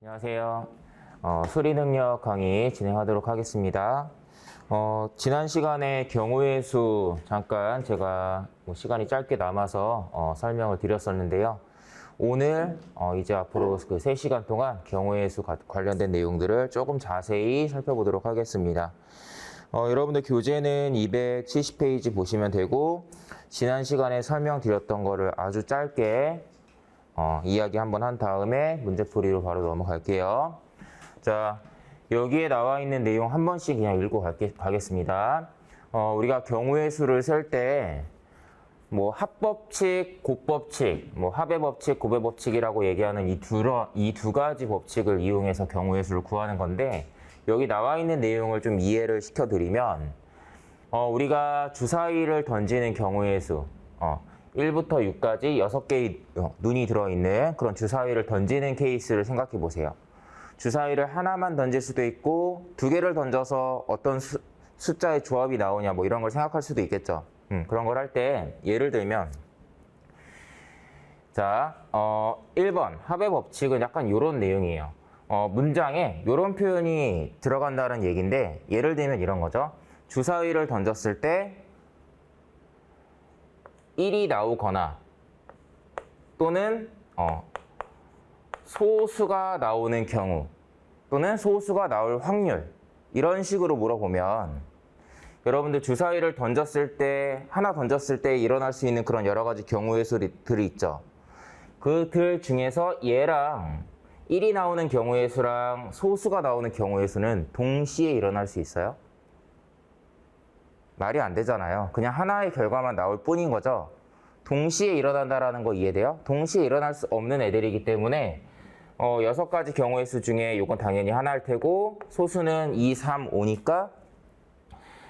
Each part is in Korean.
안녕하세요. 수리 능력 강의 진행하도록 하겠습니다. 지난 시간에 경우의 수 잠깐 제가 시간이 짧게 남아서 설명을 드렸었는데요. 오늘 이제 앞으로 그 3시간 동안 경우의 수 관련된 내용들을 조금 자세히 살펴보도록 하겠습니다. 여러분들 교재는 270페이지 보시면 되고 지난 시간에 설명드렸던 거를 아주 짧게 이야기 한번 한 다음에 문제풀이로 바로 넘어갈게요. 자, 여기에 나와 있는 내용 한 번씩 그냥 읽고 가겠습니다. 우리가 경우의 수를 쓸 때 뭐 합법칙, 곱법칙, 뭐 합의 법칙, 곱의 법칙이라고 얘기하는 이 두 가지 법칙을 이용해서 경우의 수를 구하는 건데 여기 나와 있는 내용을 좀 이해를 시켜드리면 우리가 주사위를 던지는 경우의 수 1부터 6까지 6개의 눈이 들어있는 그런 주사위를 던지는 케이스를 생각해 보세요. 주사위를 하나만 던질 수도 있고 2개를 던져서 어떤 숫자의 조합이 나오냐 뭐 이런 걸 생각할 수도 있겠죠. 그런 걸 할 때 예를 들면 자, 1번 합의 법칙은 약간 이런 내용이에요. 문장에 이런 표현이 들어간다는 얘기인데 예를 들면 이런 거죠. 주사위를 던졌을 때 1이 나오거나 또는 소수가 나오는 경우 또는 소수가 나올 확률 이런 식으로 물어보면 여러분들 주사위를 던졌을 때 하나 던졌을 때 일어날 수 있는 그런 여러 가지 경우의 수들이 있죠. 그들 중에서 얘랑 1이 나오는 경우의 수랑 소수가 나오는 경우의 수는 동시에 일어날 수 있어요? 말이 안 되잖아요. 그냥 하나의 결과만 나올 뿐인 거죠. 동시에 일어난다라는 거 이해돼요? 동시에 일어날 수 없는 애들이기 때문에 6가지 경우의 수 중에 이건 당연히 하나일 테고 소수는 2, 3, 5니까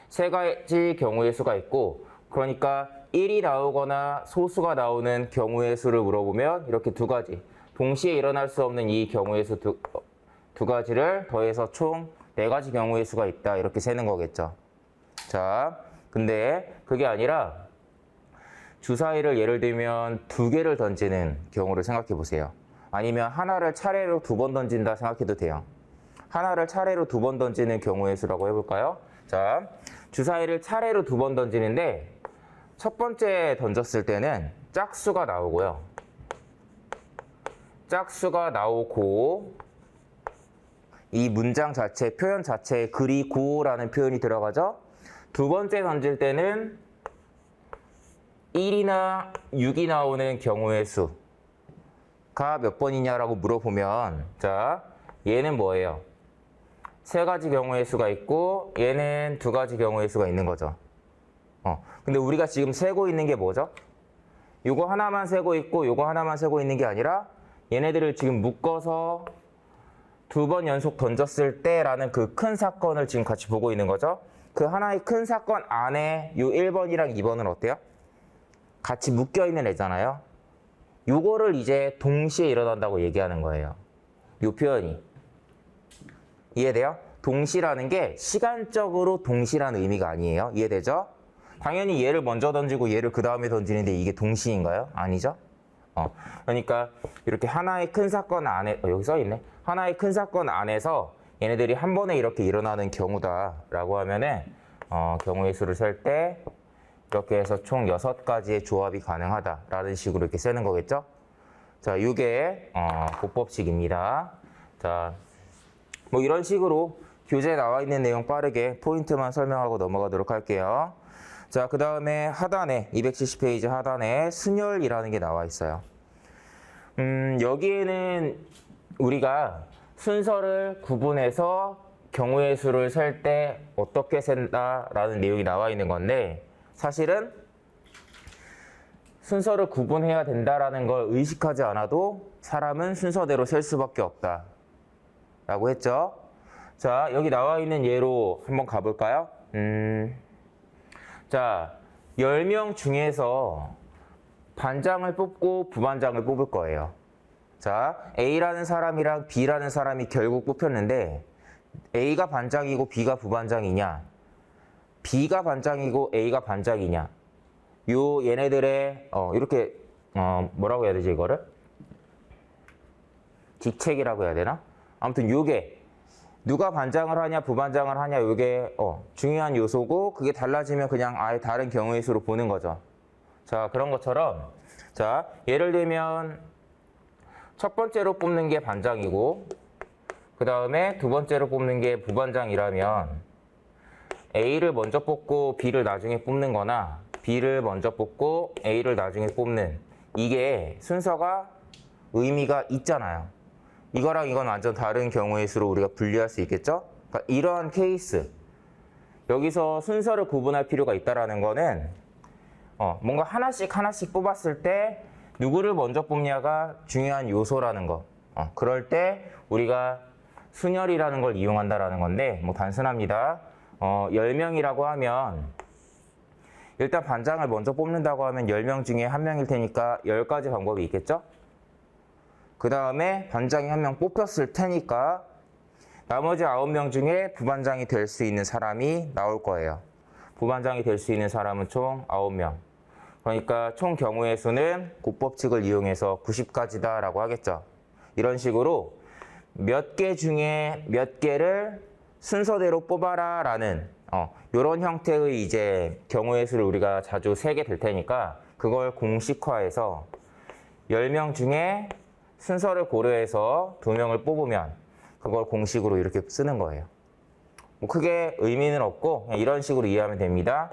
3가지 경우의 수가 있고 그러니까 1이 나오거나 소수가 나오는 경우의 수를 물어보면 이렇게 2가지 동시에 일어날 수 없는 이 경우의 수 두 가지를 더해서 총 4가지 경우의 수가 있다 이렇게 세는 거겠죠. 자, 근데 그게 아니라 주사위를 예를 들면 2개를 던지는 경우를 생각해 보세요. 아니면 하나를 차례로 2번 던진다 생각해도 돼요. 하나를 차례로 2번 던지는 경우의 수라고 해볼까요? 자, 주사위를 차례로 2번 던지는데 첫 번째 던졌을 때는 짝수가 나오고요. 짝수가 나오고 이 문장 자체, 표현 자체에 그리고라는 표현이 들어가죠. 2번째 던질 때는 1이나 6이 나오는 경우의 수가 몇 번이냐라고 물어보면 자, 얘는 뭐예요? 3가지 경우의 수가 있고 얘는 2가지 경우의 수가 있는 거죠. 근데 우리가 지금 세고 있는 게 뭐죠? 요거 하나만 세고 있고 요거 하나만 세고 있는 게 아니라 얘네들을 지금 묶어서 2번 연속 던졌을 때라는 그 큰 사건을 지금 같이 보고 있는 거죠. 그 하나의 큰 사건 안에 요 1번이랑 2번은 어때요? 같이 묶여있는 애잖아요. 요거를 이제 동시에 일어난다고 얘기하는 거예요. 요 표현이. 이해돼요? 동시라는 게 시간적으로 동시라는 의미가 아니에요. 이해되죠? 당연히 얘를 먼저 던지고 얘를 그 다음에 던지는데 이게 동시인가요? 아니죠? 그러니까 이렇게 하나의 큰 사건 안에 여기 써있네. 하나의 큰 사건 안에서 얘네들이 한 번에 이렇게 일어나는 경우다라고 하면은 경우의 수를 셀 때 이렇게 해서 총 6가지의 조합이 가능하다라는 식으로 이렇게 쓰는 거겠죠? 자, 이게 곱법칙입니다. 자, 뭐 이런 식으로 교재에 나와 있는 내용 빠르게 포인트만 설명하고 넘어가도록 할게요. 자, 그 다음에 하단에 270페이지 하단에 순열이라는 게 나와 있어요. 여기에는 우리가 순서를 구분해서 경우의 수를 셀 때 어떻게 센다라는 내용이 나와 있는 건데 사실은 순서를 구분해야 된다라는 걸 의식하지 않아도 사람은 순서대로 셀 수밖에 없다 라고 했죠. 자, 여기 나와 있는 예로 한번 가볼까요? 자, 10명 중에서 반장을 뽑고 부반장을 뽑을 거예요. 자, A라는 사람이랑 B라는 사람이 결국 뽑혔는데 A가 반장이고 B가 부반장이냐 B가 반장이고 A가 반장이냐 얘네들의 뭐라고 해야 되지 이거를? 직책이라고 해야 되나? 아무튼 요게 누가 반장을 하냐 부반장을 하냐 요게 중요한 요소고 그게 달라지면 그냥 아예 다른 경우의 수로 보는 거죠. 자, 그런 것처럼 자, 예를 들면 첫 번째로 뽑는 게 반장이고 그 다음에 두 번째로 뽑는 게 부반장이라면 A를 먼저 뽑고 B를 나중에 뽑는 거나 B를 먼저 뽑고 A를 나중에 뽑는 이게 순서가 의미가 있잖아요. 이거랑 이건 완전 다른 경우의 수로 우리가 분리할 수 있겠죠? 그러니까 이러한 케이스 여기서 순서를 구분할 필요가 있다는 거는 뭔가 하나씩 뽑았을 때 누구를 먼저 뽑냐가 중요한 요소라는 거. 그럴 때 우리가 순열이라는 걸 이용한다라는 건데 뭐 단순합니다. 10명이라고 하면 일단 반장을 먼저 뽑는다고 하면 10명 중에 1명일 테니까 10가지 방법이 있겠죠? 그 다음에 반장이 1명 뽑혔을 테니까 나머지 9명 중에 부반장이 될 수 있는 사람이 나올 거예요. 부반장이 될 수 있는 사람은 총 9명. 그러니까 총 경우의 수는 곱법칙을 이용해서 90가지다라고 하겠죠. 이런 식으로 몇 개 중에 몇 개를 순서대로 뽑아라 라는 이런 형태의 이제 경우의 수를 우리가 자주 세게 될 테니까 그걸 공식화해서 10명 중에 순서를 고려해서 2명을 뽑으면 그걸 공식으로 이렇게 쓰는 거예요. 뭐 크게 의미는 없고 그냥 이런 식으로 이해하면 됩니다.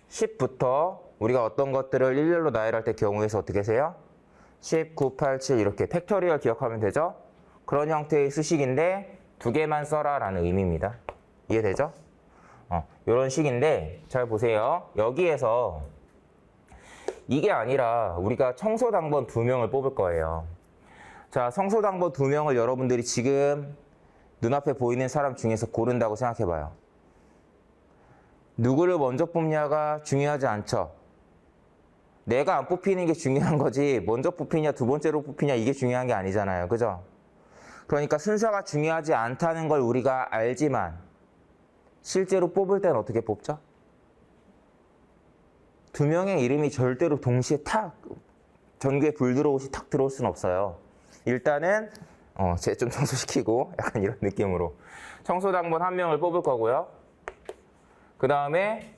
10부터 우리가 어떤 것들을 일렬로 나열할 때 경우의 수 어떻게 세요? 10, 9, 8, 7 이렇게 팩토리얼 기억하면 되죠? 그런 형태의 수식인데 2개만 써라 라는 의미입니다. 이해되죠? 이런 식인데 잘 보세요. 여기에서 이게 아니라 우리가 청소당번 2명을 뽑을 거예요. 자, 청소당번 2명을 여러분들이 지금 눈앞에 보이는 사람 중에서 고른다고 생각해봐요. 누구를 먼저 뽑냐가 중요하지 않죠. 내가 안 뽑히는 게 중요한 거지 먼저 뽑히냐 두 번째로 뽑히냐 이게 중요한 게 아니잖아요. 그죠? 그러니까 순서가 중요하지 않다는 걸 우리가 알지만 실제로 뽑을 때는 어떻게 뽑죠? 2명의 이름이 절대로 동시에 탁 전교에 불 들어오시 탁 들어올 수는 없어요. 일단은 쟤 좀 청소시키고 약간 이런 느낌으로 청소당번 1명을 뽑을 거고요. 그 다음에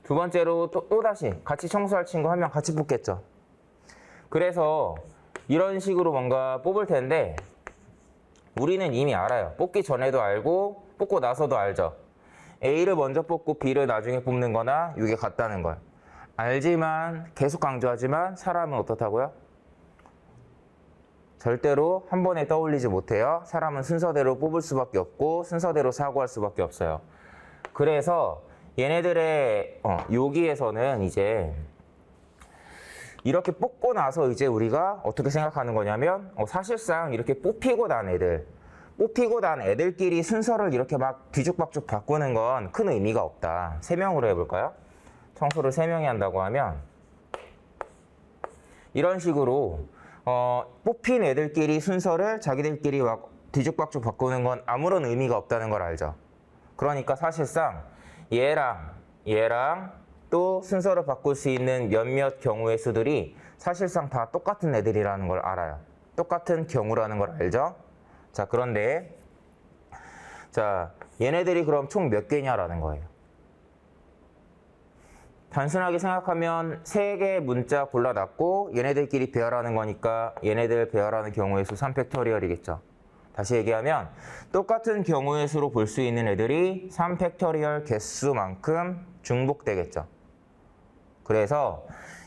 두 번째로 또다시 같이 청소할 친구 1명 같이 뽑겠죠. 그래서 이런 식으로 뭔가 뽑을 텐데 우리는 이미 알아요. 뽑기 전에도 알고 뽑고 나서도 알죠. A를 먼저 뽑고 B를 나중에 뽑는 거나 이게 같다는 걸 알지만 계속 강조하지만 사람은 어떻다고요? 절대로 한 번에 떠올리지 못해요. 사람은 순서대로 뽑을 수밖에 없고 순서대로 사고할 수밖에 없어요. 그래서 얘네들의 여기에서는 이제 이렇게 뽑고 나서 이제 우리가 어떻게 생각하는 거냐면 사실상 이렇게 뽑히고 난 애들끼리 순서를 이렇게 막 뒤죽박죽 바꾸는 건 큰 의미가 없다. 3명으로 해볼까요? 청소를 3명이 한다고 하면 이런 식으로 뽑힌 애들끼리 순서를 자기들끼리 막 뒤죽박죽 바꾸는 건 아무런 의미가 없다는 걸 알죠. 그러니까 사실상 얘랑 또 순서를 바꿀 수 있는 몇몇 경우의 수들이 사실상 다 똑같은 애들이라는 걸 알아요. 똑같은 경우라는 걸 알죠. 자, 그런데 자, 얘네들이 그럼 총 몇 개냐라는 거예요. 단순하게 생각하면 3개의 문자 골라놨고 얘네들끼리 배열하는 거니까 얘네들 배열하는 경우의 수 3팩토리얼이겠죠. 다시 얘기하면 똑같은 경우의 수로 볼 수 있는 애들이 3팩토리얼 개수만큼 중복되겠죠. 그래서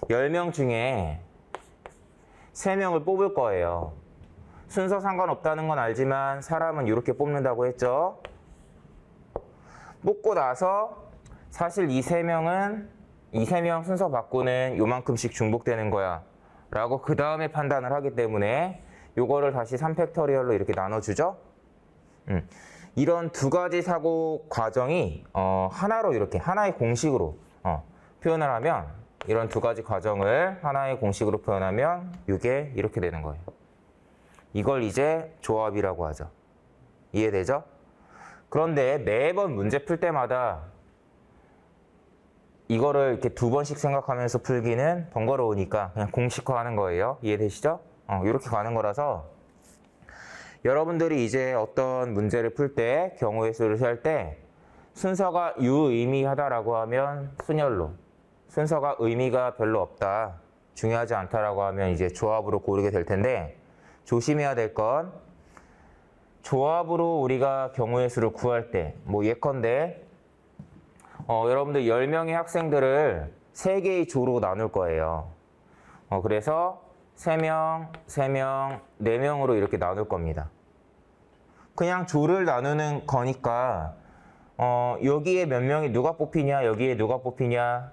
10명 중에 3명을 뽑을 거예요. 순서 상관없다는 건 알지만 사람은 이렇게 뽑는다고 했죠. 뽑고 나서 사실 이 3명 순서 바꾸는 요만큼씩 중복되는 거야 라고 그 다음에 판단을 하기 때문에 요거를 다시 3팩토리얼로 이렇게 나눠주죠. 이런 2가지 사고 과정이 하나로 이렇게 하나의 공식으로 표현을 하면 이런 2가지 과정을 하나의 공식으로 표현하면 이게 이렇게 되는 거예요. 이걸 이제 조합이라고 하죠. 이해되죠? 그런데 매번 문제 풀 때마다 이거를 이렇게 2번씩 생각하면서 풀기는 번거로우니까 그냥 공식화하는 거예요. 이해되시죠? 이렇게 가는 거라서 여러분들이 이제 어떤 문제를 풀 때 경우의 수를 셀 때 순서가 유의미하다라고 하면 순열로, 순서가 의미가 별로 없다, 중요하지 않다라고 하면 이제 조합으로 고르게 될 텐데, 조심해야 될 건 조합으로 우리가 경우의 수를 구할 때, 뭐 예컨대 여러분들 10명의 학생들을 3개의 조로 나눌 거예요. 그래서 3명, 3명, 4명으로 이렇게 나눌 겁니다. 그냥 조를 나누는 거니까 여기에 몇 명이 누가 뽑히냐, 여기에 누가 뽑히냐,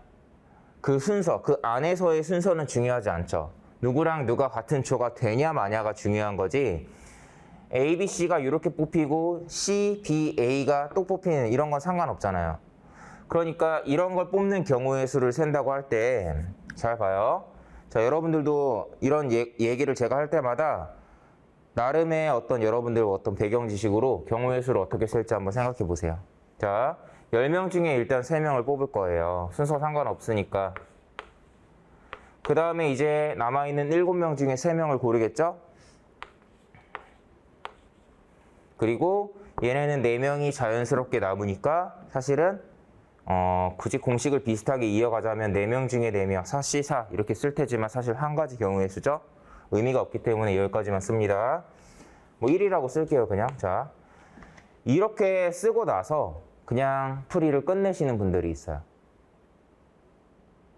그 순서, 그 안에서의 순서는 중요하지 않죠. 누구랑 누가 같은 조가 되냐 마냐가 중요한 거지, A, B, C가 이렇게 뽑히고 C, B, A가 또 뽑히는 이런 건 상관없잖아요. 그러니까 이런 걸 뽑는 경우의 수를 센다고 할 때 잘 봐요. 자, 여러분들도 이런 얘기를 제가 할 때마다 나름의 어떤 여러분들 어떤 배경 지식으로 경우의 수를 어떻게 셀지 한번 생각해 보세요. 자, 10명 중에 일단 3명을 뽑을 거예요. 순서 상관없으니까. 그 다음에 이제 남아있는 7명 중에 3명을 고르겠죠? 그리고 얘네는 4명이 자연스럽게 남으니까 사실은 굳이 공식을 비슷하게 이어가자면 4명 중에 4명, 4C 4 이렇게 쓸 테지만 사실 한 가지 경우의 수죠. 의미가 없기 때문에 여기까지만 씁니다. 뭐 1이라고 쓸게요, 그냥. 자, 이렇게 쓰고 나서 그냥 풀이를 끝내시는 분들이 있어요.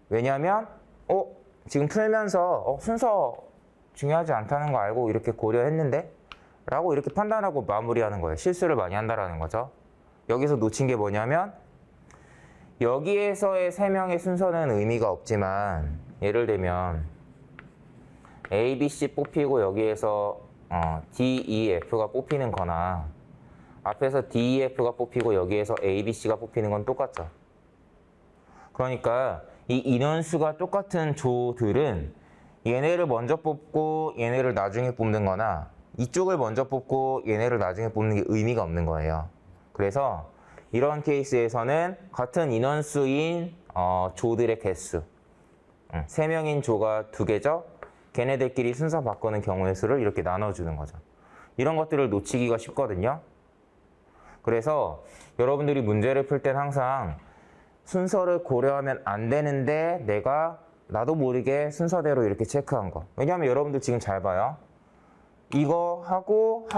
왜냐하면 지금 풀면서 순서 중요하지 않다는 거 알고 이렇게 고려했는데? 라고 이렇게 판단하고 마무리하는 거예요. 실수를 많이 한다라는 거죠. 여기서 놓친 게 뭐냐면 여기에서의 3명의 순서는 의미가 없지만, 예를 들면 A, B, C 뽑히고 여기에서 D, E, F가 뽑히는 거나 앞에서 D, E, F가 뽑히고 여기에서 A, B, C가 뽑히는 건 똑같죠. 그러니까 이 인원수가 똑같은 조들은 얘네를 먼저 뽑고 얘네를 나중에 뽑는 거나 이쪽을 먼저 뽑고 얘네를 나중에 뽑는 게 의미가 없는 거예요. 그래서 이런 케이스에서는 같은 인원수인 조들의 개수, 3명인 조가 2개죠? 걔네들끼리 순서 바꾸는 경우의 수를 이렇게 나눠주는 거죠. 이런 것들을 놓치기가 쉽거든요. 그래서 여러분들이 문제를 풀 땐 항상 순서를 고려하면 안 되는데 나도 모르게 순서대로 이렇게 체크한 거. 왜냐하면 여러분들 지금 잘 봐요. 이거 하고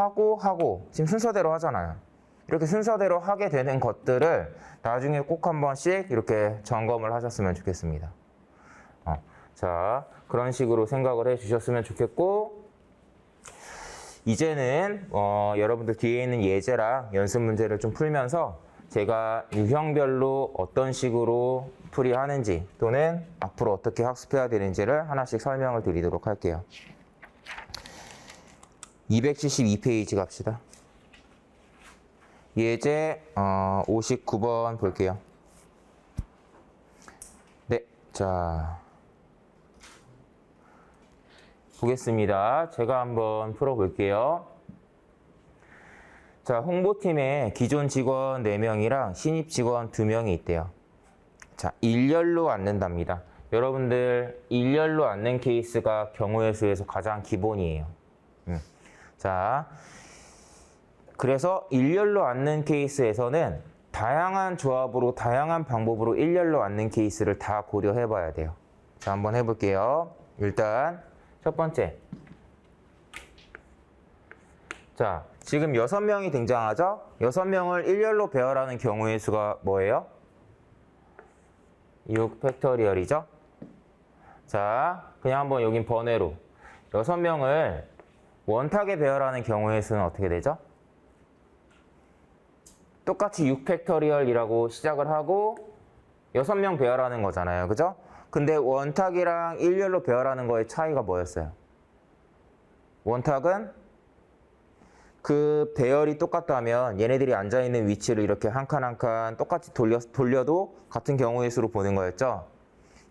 지금 순서대로 하잖아요. 이렇게 순서대로 하게 되는 것들을 나중에 꼭 한 번씩 이렇게 점검을 하셨으면 좋겠습니다. 자, 그런 식으로 생각을 해 주셨으면 좋겠고, 이제는 여러분들 뒤에 있는 예제랑 연습 문제를 좀 풀면서 제가 유형별로 어떤 식으로 풀이하는지 또는 앞으로 어떻게 학습해야 되는지를 하나씩 설명을 드리도록 할게요. 272페이지 갑시다. 예제 59번 볼게요. 네, 자 보겠습니다. 제가 한번 풀어볼게요. 자, 홍보팀에 기존 직원 4명이랑 신입 직원 2명이 있대요. 자, 일렬로 앉는답니다. 여러분들 일렬로 앉는 케이스가 경우의 수에서 가장 기본이에요. 자, 그래서 일렬로 앉는 케이스에서는 다양한 조합으로 다양한 방법으로 일렬로 앉는 케이스를 다 고려해 봐야 돼요. 자, 한번 해볼게요. 일단 첫 번째, 자, 지금 6명이 등장하죠? 6명을 일렬로 배열하는 경우의 수가 뭐예요? 6팩토리얼이죠? 자, 그냥 한번 여긴 번외로 6명을 원탁에 배열하는 경우의 수는 어떻게 되죠? 똑같이 6팩토리얼이라고 시작을 하고 6명 배열하는 거잖아요. 그죠? 근데 원탁이랑 일렬로 배열하는 거의 차이가 뭐였어요? 원탁은 그 배열이 똑같다면 얘네들이 앉아있는 위치를 이렇게 한 칸 한 칸 똑같이 돌려도 같은 경우의 수로 보는 거였죠.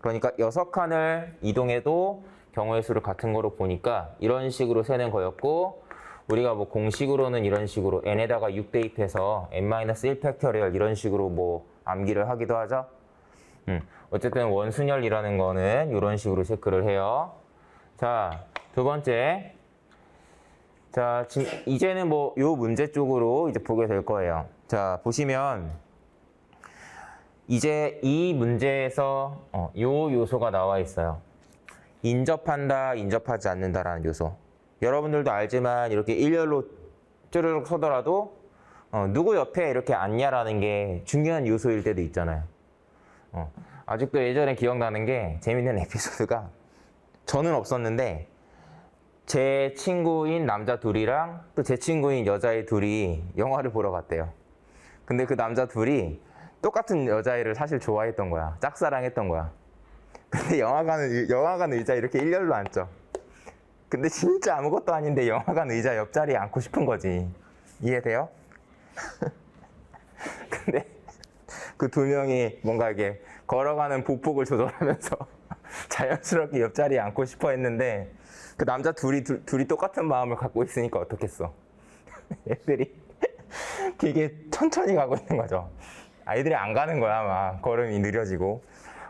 그러니까 6칸을 이동해도 경우의 수를 같은 거로 보니까 이런 식으로 세는 거였고, 우리가 뭐 공식으로는 이런 식으로 n에다가 6 대입해서 n-1팩토리얼 이런 식으로 뭐 암기를 하기도 하죠. 어쨌든 원순열이라는 거는 이런 식으로 체크를 해요. 자, 두 번째, 자, 지금 이제는 뭐 요 문제 쪽으로 이제 보게 될 거예요. 자, 보시면 이제 이 문제에서 요 요소가 나와 있어요. 인접한다, 인접하지 않는다라는 요소. 여러분들도 알지만 이렇게 일렬로 쭈르륵 서더라도 누구 옆에 이렇게 앉냐라는 게 중요한 요소일 때도 있잖아요. 아직도 예전에 기억나는 게 재밌는 에피소드가 저는 없었는데 제 친구인 남자 둘이랑 또 제 친구인 여자애 둘이 영화를 보러 갔대요. 근데 그 남자 둘이 똑같은 여자애를 사실 좋아했던 거야. 짝사랑했던 거야. 근데 영화관 의자 이렇게 일렬로 앉죠. 근데 진짜 아무것도 아닌데 영화관 의자 옆자리에 앉고 싶은 거지. 이해돼요? 근데 그 두 명이 뭔가 이게 걸어가는 보폭을 조절하면서 자연스럽게 옆자리에 앉고 싶어 했는데 그 남자 둘이 똑같은 마음을 갖고 있으니까 어떻겠어. 애들이 되게 천천히 가고 있는 거죠. 아이들이 안 가는 거야. 막 걸음이 느려지고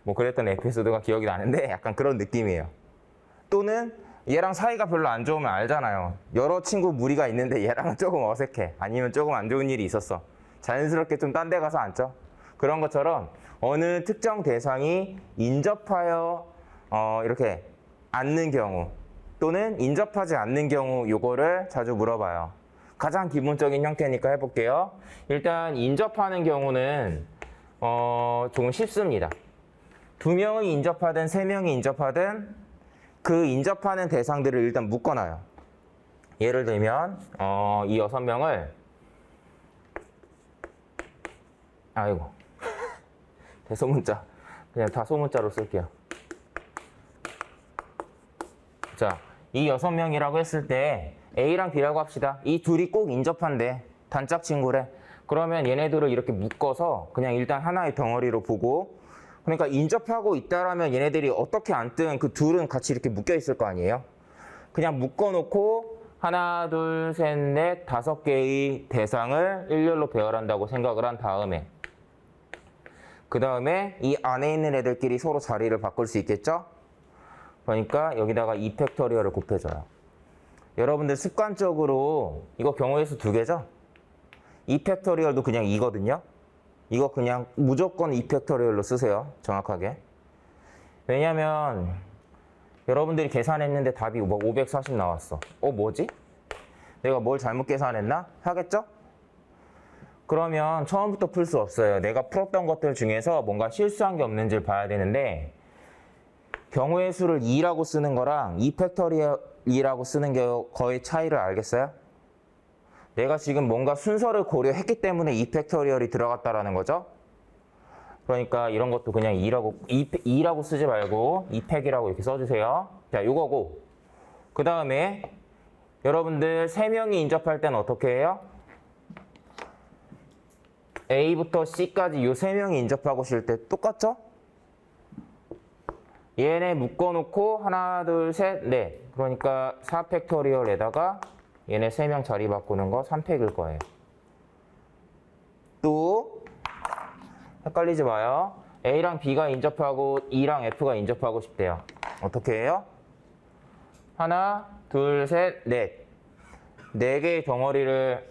뭐 그랬던 에피소드가 기억이 나는데 약간 그런 느낌이에요. 또는 얘랑 사이가 별로 안 좋으면 알잖아요. 여러 친구 무리가 있는데 얘랑은 조금 어색해. 아니면 조금 안 좋은 일이 있었어. 자연스럽게 좀 딴 데 가서 앉죠. 그런 것처럼 어느 특정 대상이 인접하여 이렇게 앉는 경우 또는 인접하지 않는 경우 요거를 자주 물어봐요. 가장 기본적인 형태니까 해볼게요. 일단 인접하는 경우는 조금 쉽습니다. 2명이 인접하든 3명이 인접하든 그 인접하는 대상들을 일단 묶어놔요. 예를 들면 이 6명을 아이고 대소문자 그냥 다 소문자로 쓸게요. 자, 이 6명이라고 했을 때 A랑 B라고 합시다. 이 둘이 꼭 인접한대. 단짝 친구래. 그러면 얘네들을 이렇게 묶어서 그냥 일단 하나의 덩어리로 보고 그러니까 인접하고 있다라면 얘네들이 어떻게 앉든 그 둘은 같이 이렇게 묶여 있을 거 아니에요. 그냥 묶어놓고 하나, 둘, 셋, 넷, 5개의 대상을 일렬로 배열한다고 생각을 한 다음에 그 다음에 이 안에 있는 애들끼리 서로 자리를 바꿀 수 있겠죠? 그러니까 여기다가 2팩토리얼을 곱해줘요. 여러분들 습관적으로 이거 경우의 수 2개죠? 2팩토리얼도 그냥 2거든요? 이거 그냥 무조건 2팩토리얼로 쓰세요. 정확하게. 왜냐면 여러분들이 계산했는데 답이 뭐 540 나왔어. 뭐지? 내가 뭘 잘못 계산했나? 하겠죠? 그러면 처음부터 풀 수 없어요. 내가 풀었던 것들 중에서 뭔가 실수한 게 없는지를 봐야 되는데 경우의 수를 2라고 쓰는 거랑 2팩토리얼이라고 쓰는 게 거의 차이를 알겠어요? 내가 지금 뭔가 순서를 고려했기 때문에 2팩토리얼이 들어갔다라는 거죠. 그러니까 이런 것도 그냥 2라고 쓰지 말고 2팩이라고 이렇게 써주세요. 자, 요거고. 그 다음에 여러분들 3명이 인접할 때는 어떻게 해요? A부터 C까지 요 3명이 인접하고 싶을 때 똑같죠? 얘네 묶어놓고 하나, 둘, 셋, 넷. 그러니까 4팩토리얼에다가 얘네 3명 자리 바꾸는 거 3팩일 거예요. 또 헷갈리지 마요. A랑 B가 인접하고 E랑 F가 인접하고 싶대요. 어떻게 해요? 하나, 둘, 셋, 넷. 4개의 덩어리를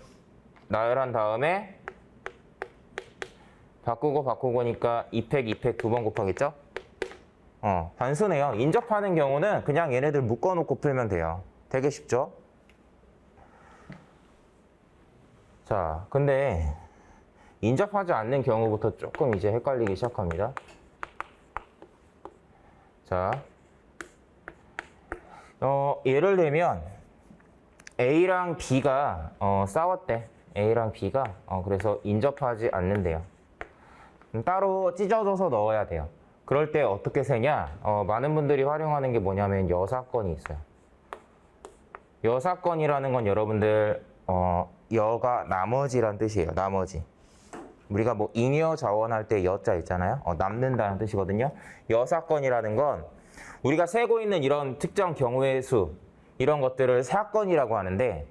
나열한 다음에 바꾸고니까 2팩, 2팩 2번 곱하겠죠? 단순해요. 인접하는 경우는 그냥 얘네들 묶어놓고 풀면 돼요. 되게 쉽죠? 자, 근데 인접하지 않는 경우부터 조금 이제 헷갈리기 시작합니다. 자, 예를 들면 A랑 B가 싸웠대. A랑 B가 그래서 인접하지 않는데요. 따로 찢어져서 넣어야 돼요. 그럴 때 어떻게 세냐? 많은 분들이 활용하는 게 뭐냐면 여사건이 있어요. 여사건이라는 건 여러분들 여가 나머지란 뜻이에요. 나머지. 우리가 뭐 잉여 자원할 때 여자 있잖아요. 남는다는 뜻이거든요. 여사건이라는 건 우리가 세고 있는 이런 특정 경우의 수 이런 것들을 사건이라고 하는데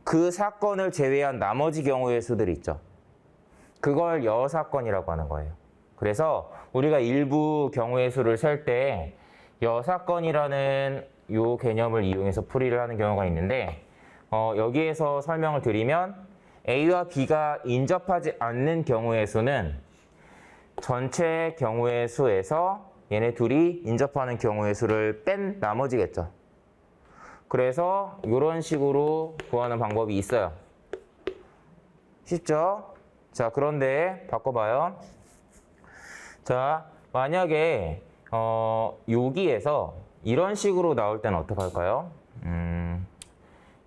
그 사건을 제외한 나머지 경우의 수들이 있죠. 그걸 여사건이라고 하는 거예요. 그래서 우리가 일부 경우의 수를 셀 때 여사건이라는 요 개념을 이용해서 풀이를 하는 경우가 있는데 여기에서 설명을 드리면 A와 B가 인접하지 않는 경우의 수는 전체 경우의 수에서 얘네 둘이 인접하는 경우의 수를 뺀 나머지겠죠. 그래서 이런 식으로 구하는 방법이 있어요. 쉽죠? 자, 그런데 바꿔봐요. 자, 만약에 여기에서 이런 식으로 나올 때는 어떡할까요?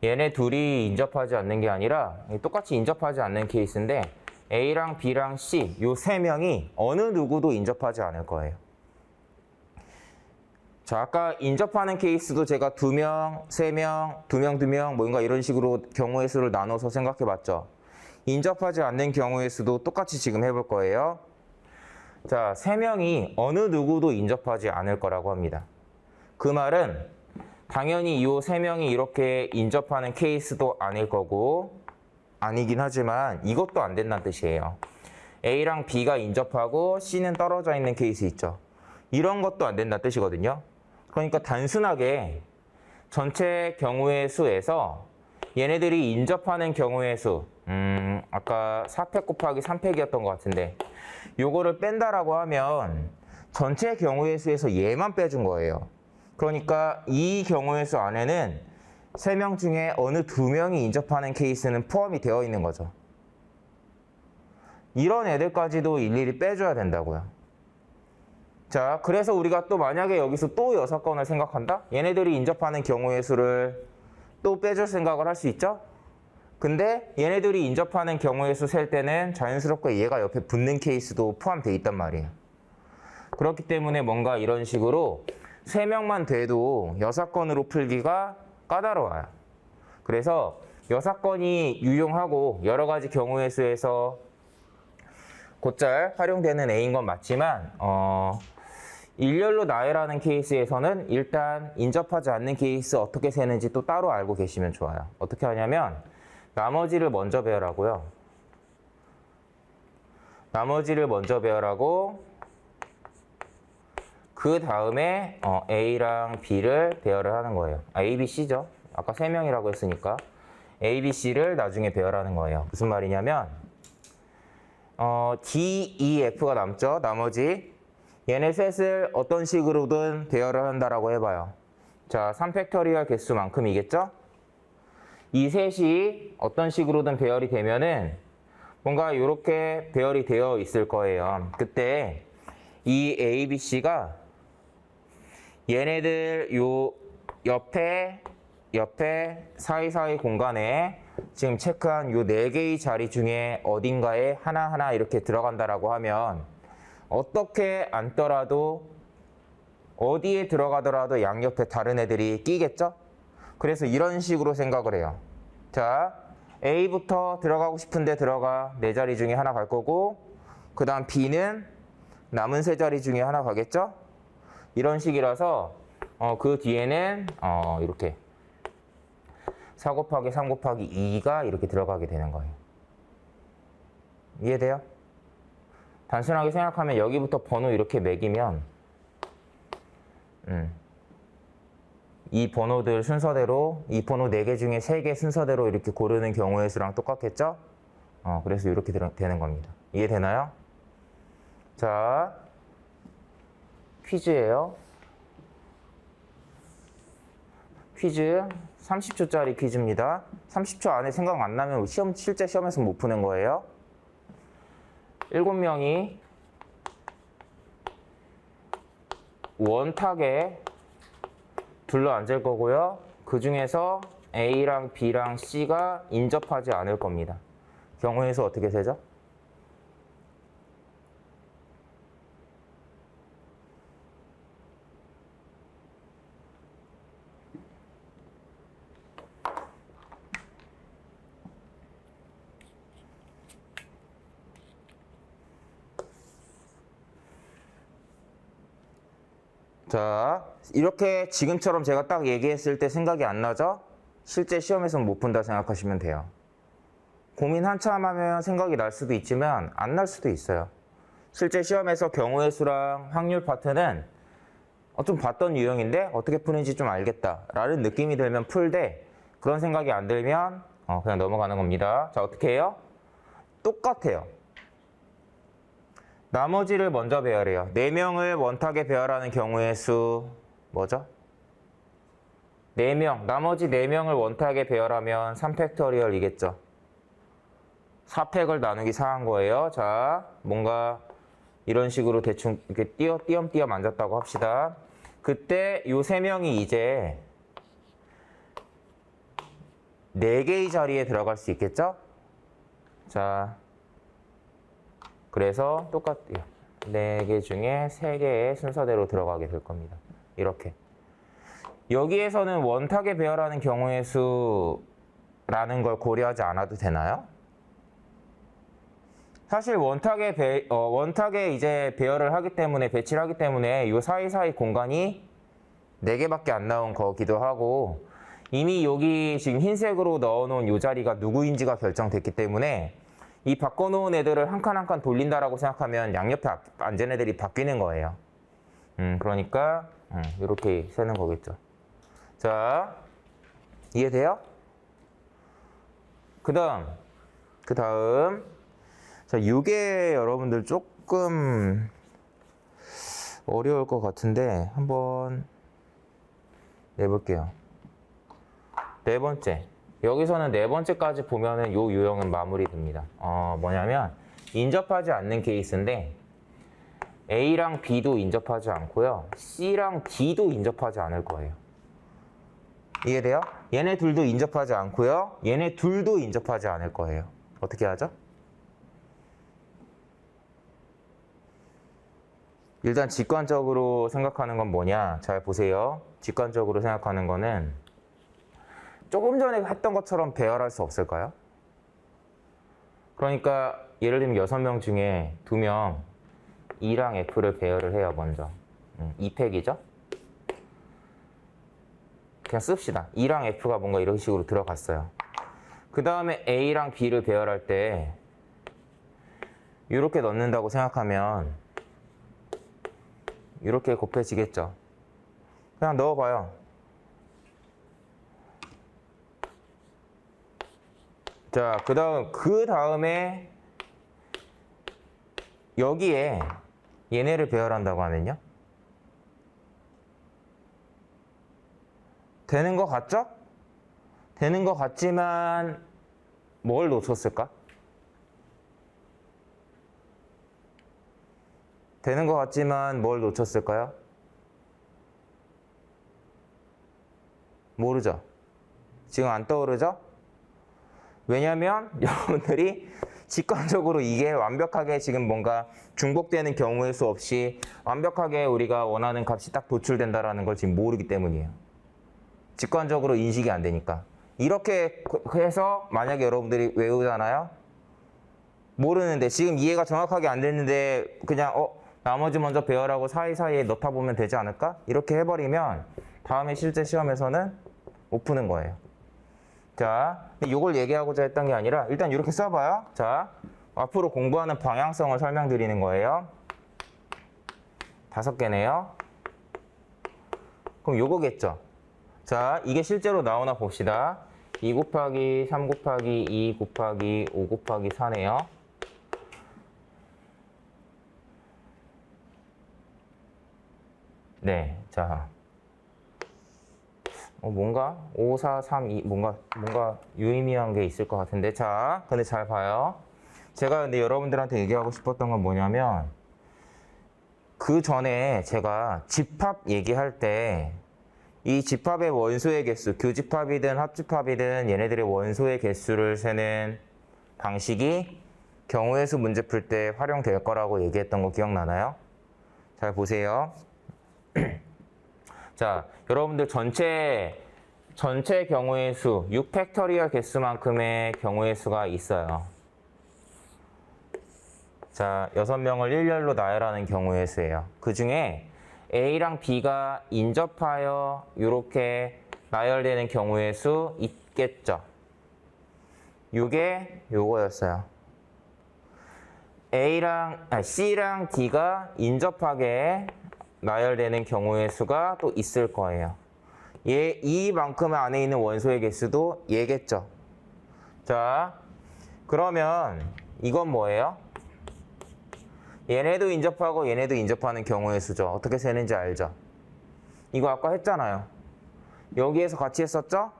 얘네 둘이 인접하지 않는 게 아니라 똑같이 인접하지 않는 케이스인데 A랑 B랑 C 요 세 명이 어느 누구도 인접하지 않을 거예요. 자, 아까 인접하는 케이스도 제가 2명, 3명, 2명, 2명 뭔가 이런 식으로 경우의 수를 나눠서 생각해 봤죠. 인접하지 않는 경우의 수도 똑같이 지금 해볼 거예요. 자, 3명이 어느 누구도 인접하지 않을 거라고 합니다. 그 말은 당연히 이 3명이 이렇게 인접하는 케이스도 아닐 거고 아니긴 하지만 이것도 안 된다는 뜻이에요. A랑 B가 인접하고 C는 떨어져 있는 케이스 있죠. 이런 것도 안 된다는 뜻이거든요. 그러니까 단순하게 전체 경우의 수에서 얘네들이 인접하는 경우의 수 아까 4팩 곱하기 3팩이었던 것 같은데 요거를 뺀다라고 하면 전체 경우의 수에서 얘만 빼준 거예요. 그러니까 이 경우의 수 안에는 3명 중에 어느 2명이 인접하는 케이스는 포함이 되어 있는 거죠. 이런 애들까지도 일일이 빼줘야 된다고요. 자, 그래서 우리가 또 만약에 여기서 또 6건을 생각한다? 얘네들이 인접하는 경우의 수를 또 빼줄 생각을 할 수 있죠? 근데 얘네들이 인접하는 경우의 수 셀 때는 자연스럽게 얘가 옆에 붙는 케이스도 포함되어 있단 말이에요. 그렇기 때문에 뭔가 이런 식으로 3명만 돼도 6건으로 풀기가 까다로워요. 그래서 6건이 유용하고 여러 가지 경우의 수에서 곧잘 활용되는 A인 건 맞지만 일렬로 나열하는 케이스에서는 일단 인접하지 않는 케이스 어떻게 세는지 또 따로 알고 계시면 좋아요. 어떻게 하냐면 나머지를 먼저 배열하고요. 나머지를 먼저 배열하고 그 다음에 A랑 B를 배열을 하는 거예요. A, B, C죠. 아까 3명이라고 했으니까 A, B, C를 나중에 배열하는 거예요. 무슨 말이냐면 D, E, F가 남죠. 나머지 얘네 셋을 어떤 식으로든 배열을 한다라고 해봐요. 자, 3팩토리얼 개수만큼이겠죠? 이 셋이 어떤 식으로든 배열이 되면은 뭔가 이렇게 배열이 되어 있을 거예요. 그때 이 A, B, C가 얘네들 요 옆에 사이사이 공간에 지금 체크한 요 4개의 자리 중에 어딘가에 하나하나 이렇게 들어간다라고 하면 어떻게 앉더라도 어디에 들어가더라도 양옆에 다른 애들이 끼겠죠? 그래서 이런 식으로 생각을 해요. 자, A부터 들어가고 싶은데 들어가 4자리 중에 하나 갈 거고 그 다음 B는 남은 3자리 중에 하나 가겠죠? 이런 식이라서 그 뒤에는 이렇게 4 곱하기 3 곱하기 2가 이렇게 들어가게 되는 거예요. 이해돼요? 단순하게 생각하면 여기부터 번호 이렇게 매기면 이 번호들 순서대로 이 번호 4개 중에 3개 순서대로 이렇게 고르는 경우의 수랑 똑같겠죠? 그래서 이렇게 되는 겁니다. 이해되나요? 자, 퀴즈예요. 퀴즈 30초짜리 퀴즈입니다. 30초 안에 생각 안 나면 실제 시험에서 못 푸는 거예요. 7명이 원탁에 둘러앉을 거고요. 그 중에서 A랑 B랑 C가 인접하지 않을 겁니다. 경우의 수 어떻게 세죠? 자, 이렇게 지금처럼 제가 딱 얘기했을 때 생각이 안 나죠? 실제 시험에서는 못 푼다 생각하시면 돼요. 고민 한참 하면 생각이 날 수도 있지만 안 날 수도 있어요. 실제 시험에서 경우의 수랑 확률 파트는 좀 봤던 유형인데 어떻게 푸는지 좀 알겠다 라는 느낌이 들면 풀되 그런 생각이 안 들면 그냥 넘어가는 겁니다. 자, 어떻게 해요? 똑같아요. 나머지를 먼저 배열해요. 4명을 원탁에 배열하는 경우의 수 뭐죠? 4명, 나머지 4명을 원탁에 배열하면 3팩토리얼이겠죠. 4팩을 나누기 4한 거예요. 자, 뭔가 이런 식으로 대충 이렇게 띄엄띄엄 앉았다고 합시다. 그때 요 3명이 이제 4개의 자리에 들어갈 수 있겠죠? 자, 그래서 똑같아요. 4개 중에 3개의 순서대로 들어가게 될 겁니다. 이렇게. 여기에서는 원탁에 배열하는 경우의 수라는 걸 고려하지 않아도 되나요? 사실 원탁에 이제 배열을 하기 때문에, 배치를 하기 때문에 이 사이사이 공간이 4개밖에 안 나온 거기도 하고, 이미 여기 지금 흰색으로 넣어놓은 이 자리가 누구인지가 결정됐기 때문에 이 바꿔놓은 애들을 한 칸 한 칸 돌린다라고 생각하면 양옆에 앉은 애들이 바뀌는 거예요. 그러니까 이렇게 세는 거겠죠. 자, 이해돼요? 그 다음 자, 이게 여러분들 조금 어려울 것 같은데 한번 내볼게요. 4번째. 여기서는 4번째까지 보면은 요 유형은 마무리됩니다. 뭐냐면 인접하지 않는 케이스인데 A랑 B도 인접하지 않고요. C랑 D도 인접하지 않을 거예요. 이해돼요? 얘네 둘도 인접하지 않고요. 얘네 둘도 인접하지 않을 거예요. 어떻게 하죠? 일단 직관적으로 생각하는 건 뭐냐? 잘 보세요. 직관적으로 생각하는 거는 조금 전에 했던 것처럼 배열할 수 없을까요? 그러니까 예를 들면 6명 중에 2명 E랑 F를 배열을 해요. 먼저 2팩이죠? 그냥 씁시다. E랑 F가 뭔가 이런 식으로 들어갔어요. 그 다음에 A랑 B를 배열할 때 이렇게 넣는다고 생각하면 이렇게 곱해지겠죠. 그냥 넣어봐요. 자, 그 다음에 여기에 얘네를 배열한다고 하면요. 되는 것 같죠? 되는 것 같지만 뭘 놓쳤을까? 되는 것 같지만 뭘 놓쳤을까요? 모르죠? 지금 안 떠오르죠? 왜냐면 여러분들이 직관적으로 이게 완벽하게 지금 뭔가 중복되는 경우의 수 없이 완벽하게 우리가 원하는 값이 딱 도출된다는 걸 지금 모르기 때문이에요. 직관적으로 인식이 안 되니까. 이렇게 해서 만약에 여러분들이 외우잖아요? 모르는데 지금 이해가 정확하게 안 됐는데 그냥 나머지 먼저 배열하고 사이사이에 넣다 보면 되지 않을까? 이렇게 해버리면 다음에 실제 시험에서는 못 푸는 거예요. 자, 이걸 얘기하고자 했던 게 아니라 일단 이렇게 써봐요. 자, 앞으로 공부하는 방향성을 설명드리는 거예요. 5개네요. 그럼 요거겠죠. 자, 이게 실제로 나오나 봅시다. 2 곱하기 3 곱하기 2 곱하기 5 곱하기 4네요. 네, 자, 뭔가 5, 4, 3, 2 뭔가 유의미한 게 있을 것 같은데, 자, 근데 잘 봐요. 제가 근데 여러분들한테 얘기하고 싶었던 건 뭐냐면 그 전에 제가 집합 얘기할 때 이 집합의 원소의 개수, 교집합이든 합집합이든 얘네들의 원소의 개수를 세는 방식이 경우의 수 문제 풀 때 활용될 거라고 얘기했던 거 기억나나요? 잘 보세요. 자, 여러분들 전체 경우의 수 6팩토리얼 개수만큼의 경우의 수가 있어요. 자, 6명을 일렬로 나열하는 경우의 수예요. 그 중에 A랑 B가 인접하여 이렇게 나열되는 경우의 수 있겠죠. 이게 요거였어요. C랑 D가 인접하게 나열되는 경우의 수가 또 있을 거예요. 이만큼 안에 있는 원소의 개수도 얘겠죠. 자, 그러면 이건 뭐예요? 얘네도 인접하고 얘네도 인접하는 경우의 수죠. 어떻게 세는지 알죠? 이거 아까 했잖아요. 여기에서 같이 했었죠?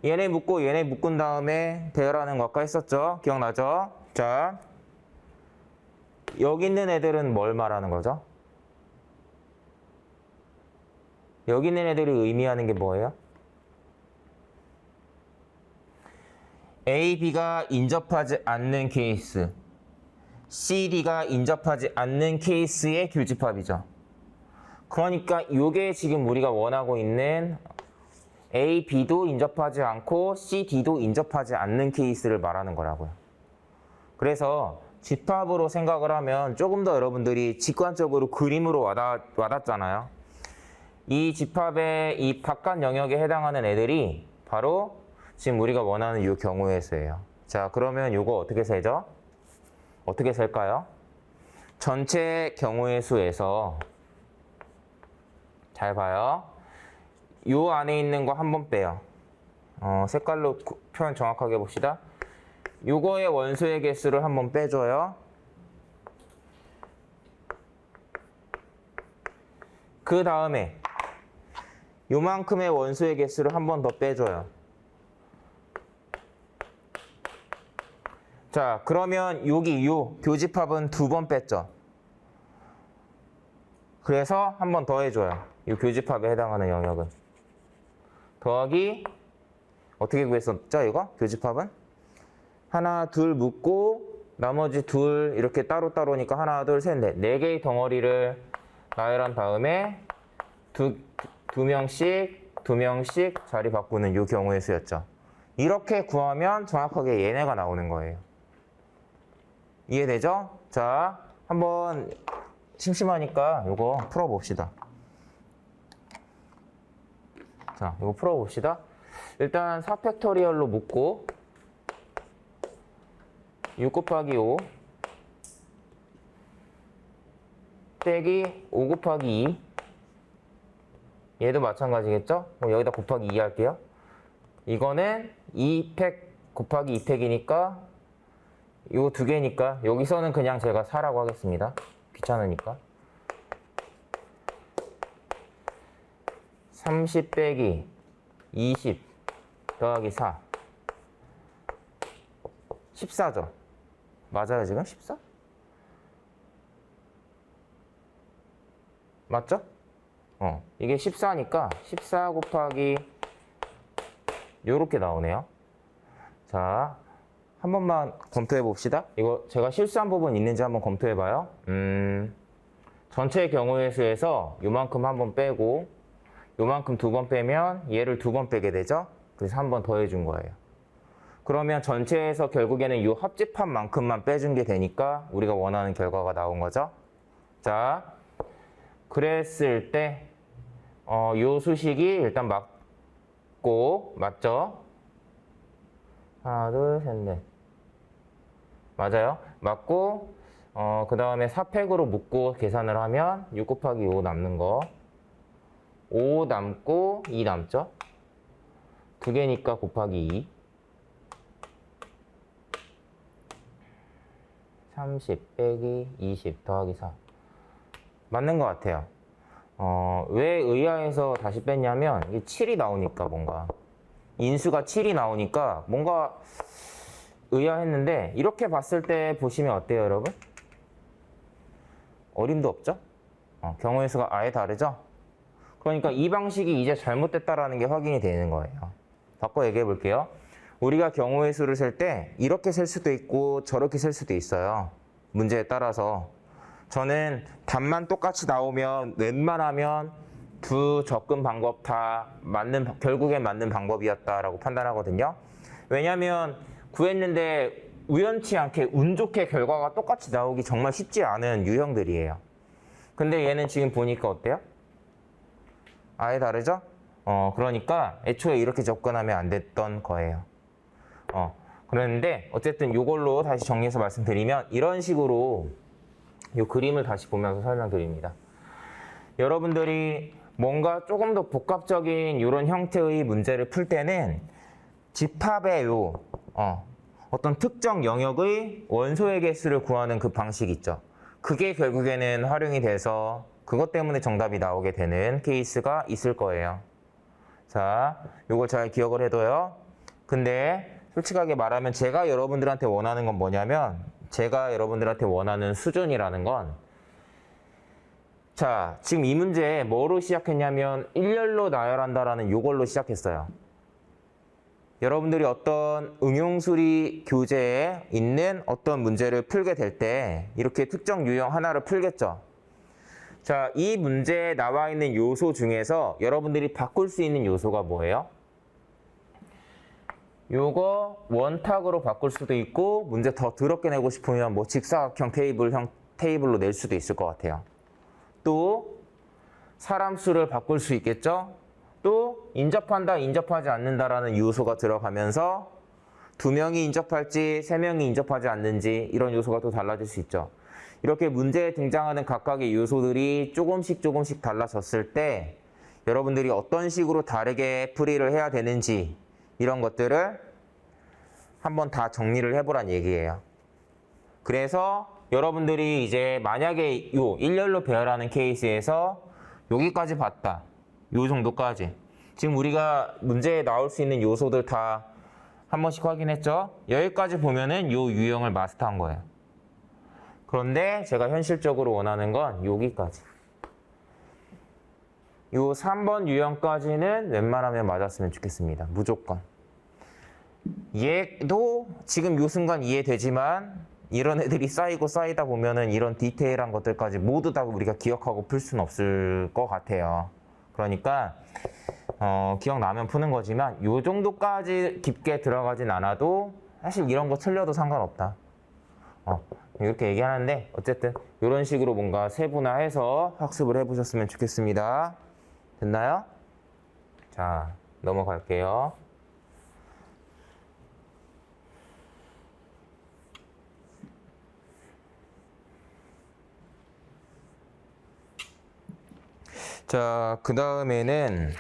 얘네 묶고 얘네 묶은 다음에 배열하는 거 아까 했었죠? 기억나죠? 자, 여기 있는 애들은 뭘 말하는 거죠? 여기 있는 애들이 의미하는 게 뭐예요? A, B가 인접하지 않는 케이스, C, D가 인접하지 않는 케이스의 교집합이죠. 그러니까 이게 지금 우리가 원하고 있는 A, B도 인접하지 않고 C, D도 인접하지 않는 케이스를 말하는 거라고요. 그래서 집합으로 생각을 하면 조금 더 여러분들이 직관적으로 그림으로 와닿잖아요. 이 집합의 이 바깥 영역에 해당하는 애들이 바로 지금 우리가 원하는 이 경우의 수예요. 자, 그러면 이거 어떻게 세죠? 어떻게 셀까요? 전체 경우의 수에서 잘 봐요. 요 안에 있는 거 한번 빼요. 색깔로 표현 정확하게 봅시다. 요거의 원소의 개수를 한번 빼줘요. 그 다음에 요만큼의 원소의 개수를 한 번 더 빼줘요. 자, 그러면 여기 요 교집합은 2번 뺐죠. 그래서 한 번 더 해줘요. 이 교집합에 해당하는 영역은. 더하기 어떻게 구했었죠, 이거? 교집합은? 하나, 둘 묶고 나머지 둘 이렇게 따로따로니까 하나, 둘, 셋, 넷. 4개의 덩어리를 나열한 다음에 두 명씩 자리 바꾸는 이 경우의 수였죠. 이렇게 구하면 정확하게 얘네가 나오는 거예요. 이해되죠? 자, 한번 심심하니까 이거 풀어봅시다. 자, 이거 풀어봅시다. 일단 4팩토리얼로 묶고 6 곱하기 5 빼기 5 곱하기 2 얘도 마찬가지겠죠? 여기다 곱하기 2 할게요. 이거는 2팩 곱하기 2팩이니까 이거 2개니까 여기서는 그냥 제가 4라고 하겠습니다. 귀찮으니까. 30 빼기 20 더하기 4 14죠. 맞아요 지금? 14? 맞죠? 이게 14니까 14 곱하기 요렇게 나오네요. 자, 한 번만 검토해 봅시다. 이거 제가 실수한 부분 있는지 한번 검토해 봐요. 전체 경우의 수에서 요만큼 한 번 빼고 요만큼 2번 빼면 얘를 2번 빼게 되죠. 그래서 한 번 더 해준 거예요. 그러면 전체에서 결국에는 이 합집합만큼만 빼준 게 되니까 우리가 원하는 결과가 나온 거죠. 자, 그랬을 때 요 수식이 일단 맞죠? 하나, 둘, 셋, 넷. 맞아요. 맞고 그 다음에 4팩으로 묶고 계산을 하면 6 곱하기 5 남는 거 5 남고 2 남죠? 2개니까 곱하기 2 30 빼기 20 더하기 4 맞는 것 같아요. 왜 의아해서 다시 뺐냐면 이게 7이 나오니까 뭔가 인수가 7이 나오니까 뭔가 의아했는데 이렇게 봤을 때 보시면 어때요 여러분? 어림도 없죠? 경우의 수가 아예 다르죠? 그러니까 이 방식이 이제 잘못됐다라는 게 확인이 되는 거예요. 바꿔 얘기해 볼게요. 우리가 경우의 수를 셀 때 이렇게 셀 수도 있고 저렇게 셀 수도 있어요. 문제에 따라서. 저는 답만 똑같이 나오면 웬만하면 두 접근 방법 다 결국엔 맞는 방법이었다라고 판단하거든요. 왜냐면 구했는데 우연치 않게 운 좋게 결과가 똑같이 나오기 정말 쉽지 않은 유형들이에요. 근데 얘는 지금 보니까 어때요? 아예 다르죠? 그러니까 애초에 이렇게 접근하면 안 됐던 거예요. 그랬는데 어쨌든 이걸로 다시 정리해서 말씀드리면 이런 식으로 이 그림을 다시 보면서 설명드립니다. 여러분들이 뭔가 조금 더 복합적인 이런 형태의 문제를 풀 때는 집합의 어떤 특정 영역의 원소의 개수를 구하는 그 방식 있죠. 그게 결국에는 활용이 돼서 그것 때문에 정답이 나오게 되는 케이스가 있을 거예요. 자, 요걸 잘 기억을 해둬요. 근데 솔직하게 말하면 제가 여러분들한테 원하는 건 뭐냐면 제가 여러분들한테 원하는 수준이라는 건 자, 지금 이 문제 뭐로 시작했냐면 일렬로 나열한다라는 요걸로 시작했어요. 여러분들이 어떤 응용수리 교재에 있는 어떤 문제를 풀게 될 때 이렇게 특정 유형 하나를 풀겠죠. 자, 이 문제에 나와 있는 요소 중에서 여러분들이 바꿀 수 있는 요소가 뭐예요? 요거 원탁으로 바꿀 수도 있고 문제 더 더럽게 내고 싶으면 뭐 직사각형 테이블로 낼 수도 있을 것 같아요. 또 사람 수를 바꿀 수 있겠죠? 또 인접한다, 인접하지 않는다라는 요소가 들어가면서 2명이 인접할지 3명이 인접하지 않는지 이런 요소가 또 달라질 수 있죠. 이렇게 문제에 등장하는 각각의 요소들이 조금씩 달라졌을 때 여러분들이 어떤 식으로 다르게 풀이를 해야 되는지 이런 것들을 한번 다 정리를 해보란 얘기예요. 그래서 여러분들이 이제 만약에 요 일렬로 배열하는 케이스에서 여기까지 봤다. 요 정도까지. 지금 우리가 문제에 나올 수 있는 요소들 다 한 번씩 확인했죠? 여기까지 보면은 요 유형을 마스터한 거예요. 그런데 제가 현실적으로 원하는 건 여기까지. 요 3번 유형까지는 웬만하면 맞았으면 좋겠습니다. 무조건. 얘도 지금 요 순간 이해되지만 이런 애들이 쌓이다 보면은 이런 디테일한 것들까지 모두 다 우리가 기억하고 풀 수는 없을 것 같아요. 그러니까 기억나면 푸는 거지만 요 정도까지 깊게 들어가진 않아도 사실 이런 거 틀려도 상관없다. 이렇게 얘기하는데 어쨌든 이런 식으로 뭔가 세분화해서 학습을 해보셨으면 좋겠습니다. 됐나요? 자, 넘어갈게요. 자, 그 다음에는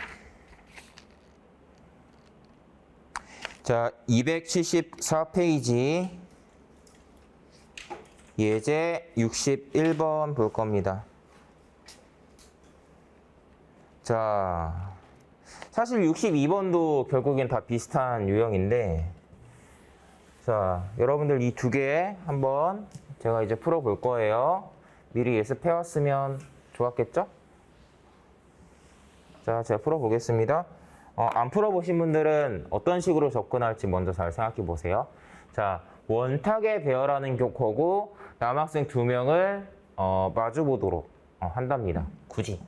자, 274페이지 예제 61번 볼 겁니다. 자, 사실 62번도 결국엔 다 비슷한 유형인데 자, 여러분들 이 두 개 한번 제가 이제 풀어볼 거예요. 미리 예습해왔으면 좋았겠죠? 자, 제가 풀어보겠습니다. 안 풀어보신 분들은 어떤 식으로 접근할지 먼저 잘 생각해 보세요. 자, 원탁에 배열하는 거고 남학생 2명을 마주보도록 한답니다. 굳이.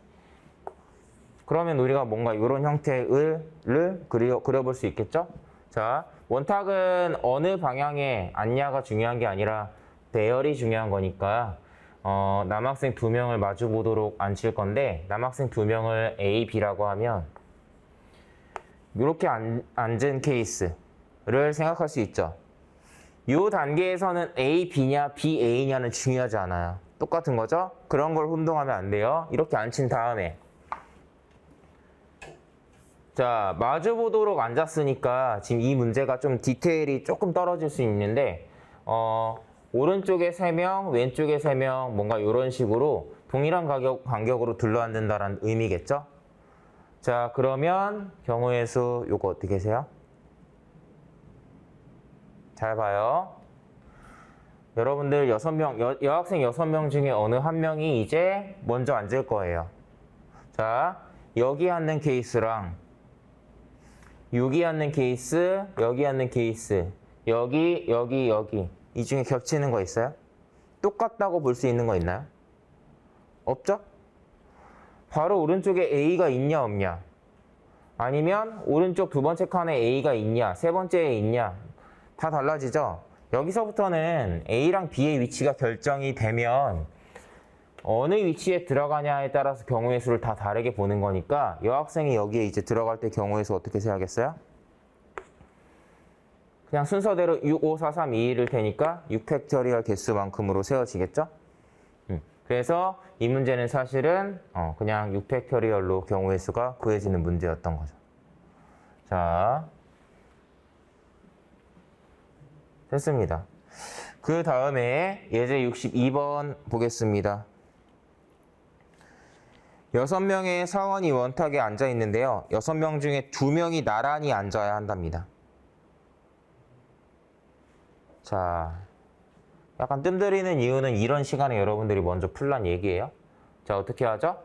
그러면 우리가 뭔가 이런 형태를 그려볼 수 있겠죠? 자, 원탁은 어느 방향에 앉냐가 중요한 게 아니라 배열이 중요한 거니까 남학생 2명을 마주보도록 앉힐 건데 남학생 2명을 A, B라고 하면 이렇게 앉은 케이스를 생각할 수 있죠. 이 단계에서는 A, B냐, B, A냐는 중요하지 않아요. 똑같은 거죠? 그런 걸 혼동하면 안 돼요. 이렇게 앉힌 다음에 자, 마주보도록 앉았으니까 지금 이 문제가 좀 디테일이 조금 떨어질 수 있는데 오른쪽에 3명, 왼쪽에 3명 뭔가 이런 식으로 동일한 간격으로 둘러앉는다는 의미겠죠? 자, 그러면 경우의 수 요거 어떻게 계세요? 잘 봐요. 여러분들 6명, 여학생 6명 중에 어느 한 명이 이제 먼저 앉을 거예요. 자, 여기 앉는 케이스랑 여기 앉는 케이스, 여기 앉는 케이스, 여기 이 중에 겹치는 거 있어요? 똑같다고 볼 수 있는 거 있나요? 없죠? 바로 오른쪽에 A가 있냐 없냐? 아니면 오른쪽 두 번째 칸에 A가 있냐? 세 번째에 있냐? 다 달라지죠? 여기서부터는 A랑 B의 위치가 결정이 되면 어느 위치에 들어가냐에 따라서 경우의 수를 다 다르게 보는 거니까 여학생이 여기에 이제 들어갈 때 경우의 수 어떻게 세야겠어요? 그냥 순서대로 6, 5, 4, 3, 2, 1일 테니까 6팩토리얼 개수만큼으로 세워지겠죠? 그래서 이 문제는 사실은 그냥 6팩토리얼로 경우의 수가 구해지는 문제였던 거죠. 자, 됐습니다. 그 다음에 예제 62번 보겠습니다. 6명의 사원이 원탁에 앉아 있는데요. 6명 중에 2명이 나란히 앉아야 한답니다. 자, 약간 뜸들이는 이유는 이런 시간에 여러분들이 먼저 풀란 얘기예요. 자, 어떻게 하죠?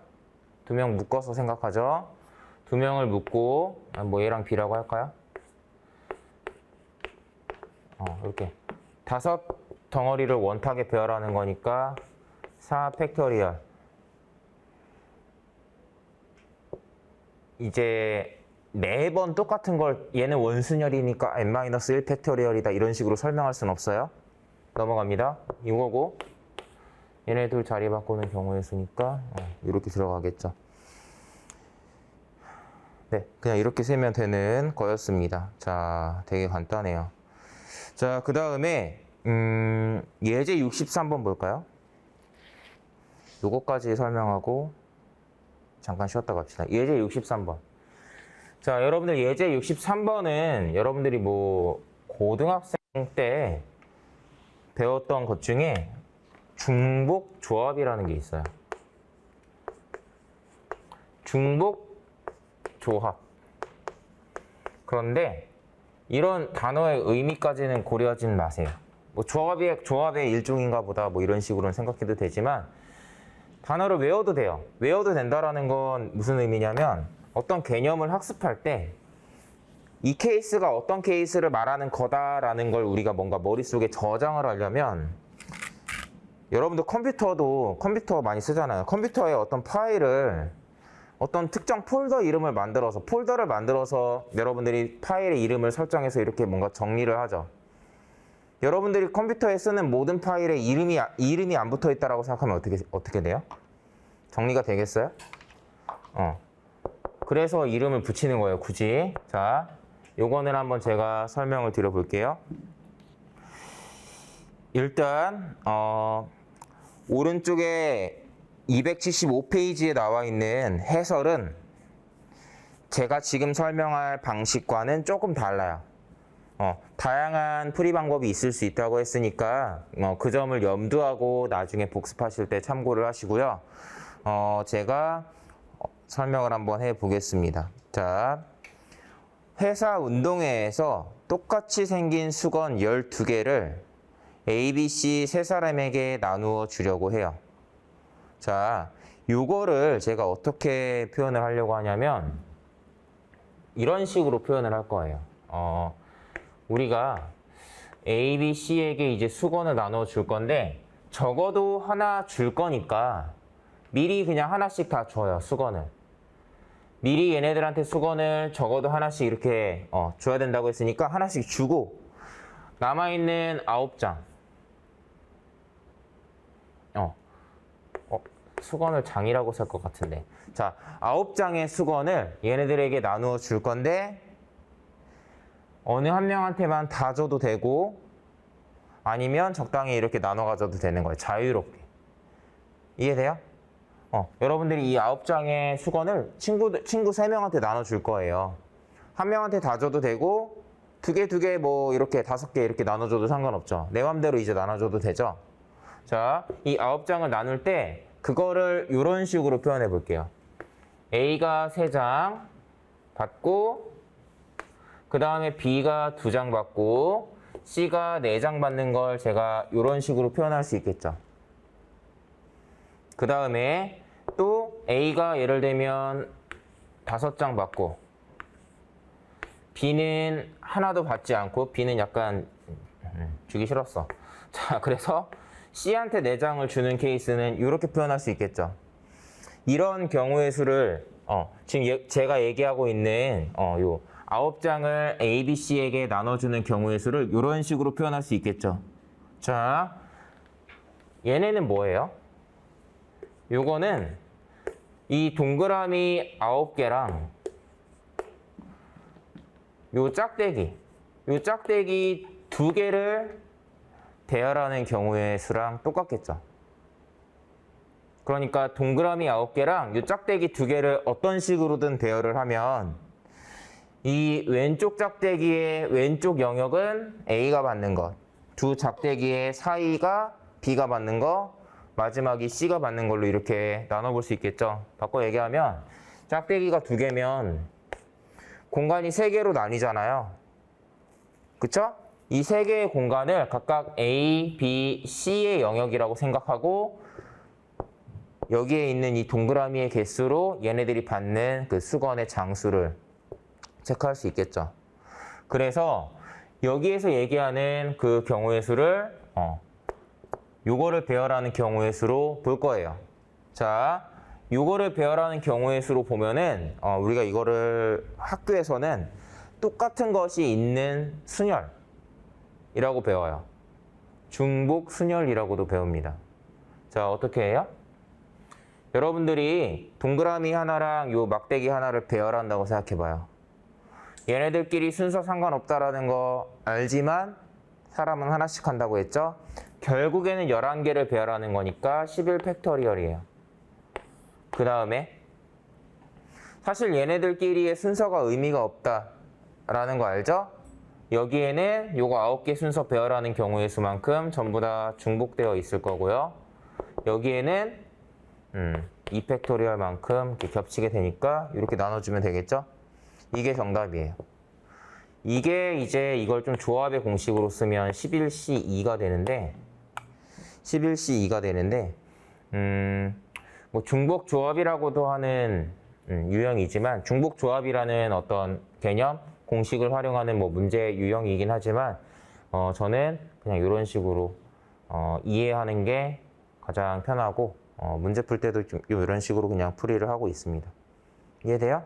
2명 묶어서 생각하죠. 2명을 묶고 뭐 A랑 B라고 할까요? 이렇게 5 덩어리를 원탁에 배열하는 거니까 4 팩토리얼. 이제 매번 똑같은 걸 얘는 원순열이니까 n-1 팩토리얼이다 이런 식으로 설명할 순 없어요. 넘어갑니다. 이거고 얘네들 자리 바꾸는 경우의 수니까 이렇게 들어가겠죠. 네, 그냥 이렇게 세면 되는 거였습니다. 자, 되게 간단해요. 자, 그 다음에 예제 63번 볼까요? 요거까지 설명하고 잠깐 쉬었다 갑시다. 예제 63번. 자, 여러분들 예제 63번은 여러분들이 뭐 고등학생 때 배웠던 것 중에 중복 조합이라는 게 있어요. 중복 조합. 그런데 이런 단어의 의미까지는 고려하지 마세요. 뭐 조합의 일종인가 보다 뭐 이런 식으로는 생각해도 되지만 단어를 외워도 돼요. 외워도 된다라는 건 무슨 의미냐면 어떤 개념을 학습할 때 이 케이스가 어떤 케이스를 말하는 거다라는 걸 우리가 뭔가 머릿속에 저장을 하려면 여러분들 컴퓨터 많이 쓰잖아요. 컴퓨터에 어떤 파일을 어떤 특정 폴더 이름을 폴더를 만들어서 여러분들이 파일의 이름을 설정해서 이렇게 뭔가 정리를 하죠. 여러분들이 컴퓨터에 쓰는 모든 파일에 이름이 안 붙어 있다라고 생각하면 어떻게 돼요? 정리가 되겠어요? 그래서 이름을 붙이는 거예요, 굳이. 자, 요거는 한번 제가 설명을 드려볼게요. 일단 오른쪽에 275페이지에 나와 있는 해설은 제가 지금 설명할 방식과는 조금 달라요. 다양한 풀이 방법이 있을 수 있다고 했으니까 그 점을 염두하고 나중에 복습하실 때 참고를 하시고요. 제가 설명을 한번 해보겠습니다. 자, 회사 운동회에서 똑같이 생긴 수건 12개를 A, B, C 세 사람에게 나누어 주려고 해요. 자, 요거를 제가 어떻게 표현을 하려고 하냐면 이런 식으로 표현을 할 거예요. 우리가 A, B, C에게 이제 수건을 나눠 줄 건데 적어도 하나 줄 거니까 미리 그냥 하나씩 다 줘요, 수건을. 미리 얘네들한테 수건을 적어도 하나씩 이렇게 줘야 된다고 했으니까 하나씩 주고 남아있는 9장 수건을 장이라고 쓸 것 같은데 자, 9장의 수건을 얘네들에게 나누어 줄 건데 어느 한 명한테만 다 줘도 되고 아니면 적당히 이렇게 나눠 가져도 되는 거예요. 자유롭게. 이해돼요? 여러분들이 이 9장의 수건을 친구 3명한테 나눠줄 거예요. 한 명한테 다 줘도 되고 두 개 뭐 이렇게 5개 이렇게 나눠줘도 상관없죠. 내 맘대로 이제 나눠줘도 되죠. 자, 이 9장을 나눌 때 그거를 이런 식으로 표현해 볼게요. A가 3장 받고 그 다음에 B가 2장 받고 C가 4장 받는 걸 제가 이런 식으로 표현할 수 있겠죠. 그 다음에 또 A가 예를 들면 5장 받고 B는 하나도 받지 않고 B는 약간 주기 싫었어. 자, 그래서 C한테 4장을 주는 케이스는 이렇게 표현할 수 있겠죠. 이런 경우의 수를 지금 제가 얘기하고 있는 요 9장을 A, B, C에게 나눠주는 경우의 수를 이런 식으로 표현할 수 있겠죠. 자, 얘네는 뭐예요? 요거는 이 동그라미 9개랑 요 짝대기 2개를 배열하는 경우의 수랑 똑같겠죠. 그러니까 동그라미 9개랑 이 짝대기 2개를 어떤 식으로든 배열을 하면 이 왼쪽 짝대기의 왼쪽 영역은 A가 받는 것, 두 짝대기의 사이가 B가 받는 거, 마지막이 C가 받는 걸로 이렇게 나눠볼 수 있겠죠. 바꿔 얘기하면 짝대기가 2개면 공간이 3개로 나뉘잖아요. 그쵸? 이 3개의 공간을 각각 A, B, C의 영역이라고 생각하고 여기에 있는 이 동그라미의 개수로 얘네들이 받는 그 수건의 장수를 체크할 수 있겠죠. 그래서 여기에서 얘기하는 그 경우의 수를 요거를 배열하는 경우의 수로 볼 거예요. 자, 요거를 배열하는 경우의 수로 보면은 우리가 이거를 학교에서는 똑같은 것이 있는 순열이라고 배워요. 중복 순열이라고도 배웁니다. 자, 어떻게 해요? 여러분들이 동그라미 하나랑 요 막대기 하나를 배열한다고 생각해봐요. 얘네들끼리 순서 상관없다라는 거 알지만 사람은 하나씩 한다고 했죠? 결국에는 11개를 배열하는 거니까 11 팩토리얼이에요. 그 다음에 사실 얘네들끼리의 순서가 의미가 없다라는 거 알죠? 여기에는 요거 9개 순서 배열하는 경우의 수만큼 전부 다 중복되어 있을 거고요. 여기에는 2 팩토리얼만큼 이렇게 겹치게 되니까 이렇게 나눠주면 되겠죠? 이게 정답이에요. 이게 이제 이걸 좀 조합의 공식으로 쓰면 11C2가 되는데 11C2가 되는데 뭐 중복 조합이라고도 하는 유형이지만 중복 조합이라는 어떤 개념, 공식을 활용하는 뭐 문제 유형이긴 하지만 저는 그냥 이런 식으로 이해하는 게 가장 편하고 문제 풀 때도 좀 이런 식으로 그냥 풀이를 하고 있습니다. 이해돼요?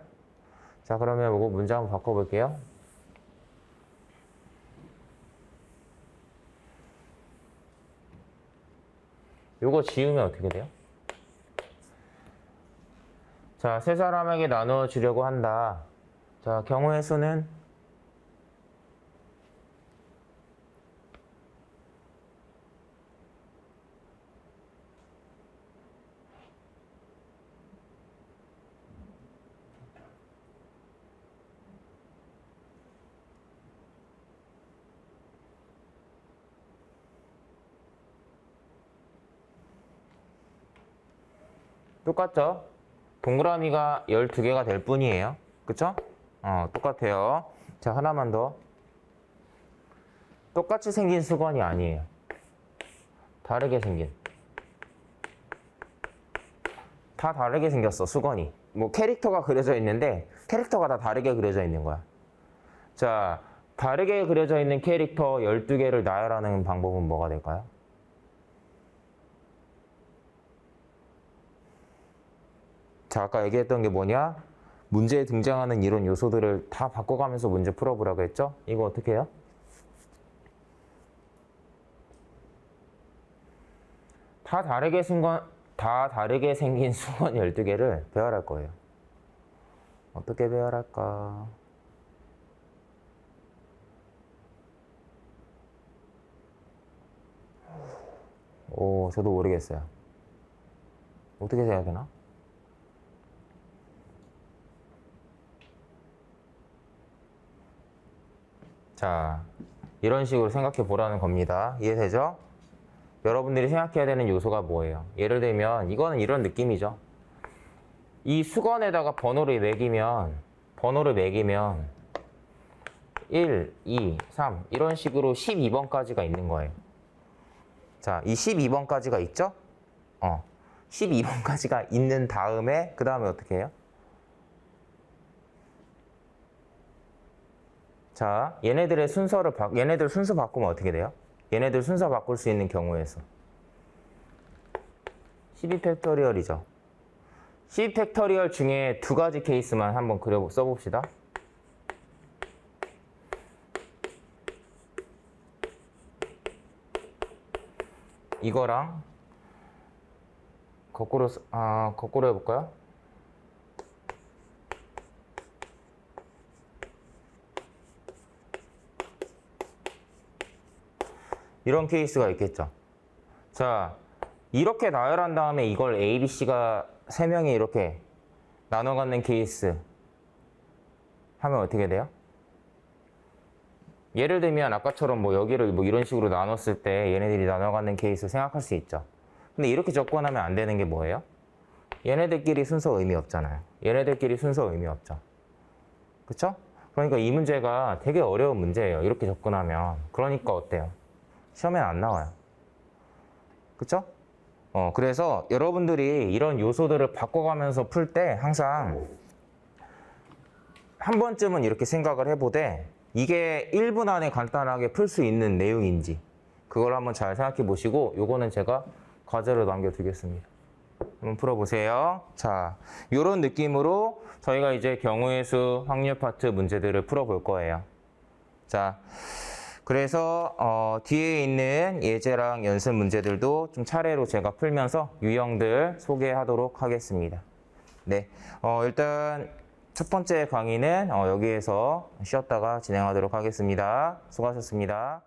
자, 그러면 이거 문제 한번 바꿔볼게요. 요거 지우면 어떻게 돼요? 자, 세 사람에게 나누어 주려고 한다. 자, 경우의 수는 똑같죠? 동그라미가 12개가 될 뿐이에요. 그쵸? 똑같아요. 자, 하나만 더. 똑같이 생긴 수건이 아니에요. 다르게 생긴. 다 다르게 생겼어, 수건이. 뭐 캐릭터가 그려져 있는데 캐릭터가 다 다르게 그려져 있는 거야. 자, 다르게 그려져 있는 캐릭터 12개를 나열하는 방법은 뭐가 될까요? 자, 아까 얘기했던 게 뭐냐? 문제에 등장하는 이런 요소들을 다 바꿔가면서 문제 풀어보라고 했죠? 이거 어떻게 해요? 다 다르게 생긴 수건 12개를 배열할 거예요. 어떻게 배열할까? 저도 모르겠어요. 어떻게 해야 되나? 자, 이런 식으로 생각해 보라는 겁니다. 이해되죠? 여러분들이 생각해야 되는 요소가 뭐예요? 예를 들면 이거는 이런 느낌이죠. 이 수건에다가 번호를 매기면 1, 2, 3 이런 식으로 12번까지가 있는 거예요. 자, 이 12번까지가 있죠? 12번까지가 있는 다음에 그 다음에 어떻게 해요? 자, 얘네들 순서 바꾸면 어떻게 돼요? 얘네들 순서 바꿀 수 있는 경우의 수. 12팩토리얼이죠. 12팩토리얼 중에 2가지 케이스만 한번 써봅시다. 이거랑 거꾸로 해볼까요? 이런 케이스가 있겠죠. 자, 이렇게 나열한 다음에 이걸 A, B, C가 3명이 이렇게 나눠 갖는 케이스 하면 어떻게 돼요? 예를 들면 아까처럼 뭐 여기를 뭐 이런 식으로 나눴을 때 얘네들이 나눠 갖는 케이스 생각할 수 있죠. 근데 이렇게 접근하면 안 되는 게 뭐예요? 얘네들끼리 순서 의미 없잖아요. 얘네들끼리 순서 의미 없죠. 그쵸? 그러니까 이 문제가 되게 어려운 문제예요. 이렇게 접근하면. 그러니까 어때요? 시험에 안 나와요. 그쵸? 그래서 여러분들이 이런 요소들을 바꿔가면서 풀 때 항상 한 번쯤은 이렇게 생각을 해보되 이게 1분 안에 간단하게 풀 수 있는 내용인지 그걸 한번 잘 생각해 보시고 요거는 제가 과제로 남겨두겠습니다. 한번 풀어보세요. 자, 요런 느낌으로 저희가 이제 경우의 수 확률 파트 문제들을 풀어볼 거예요. 자, 그래서 뒤에 있는 예제랑 연습 문제들도 좀 차례로 제가 풀면서 유형들 소개하도록 하겠습니다. 네, 일단 첫 번째 강의는 여기에서 쉬었다가 진행하도록 하겠습니다. 수고하셨습니다.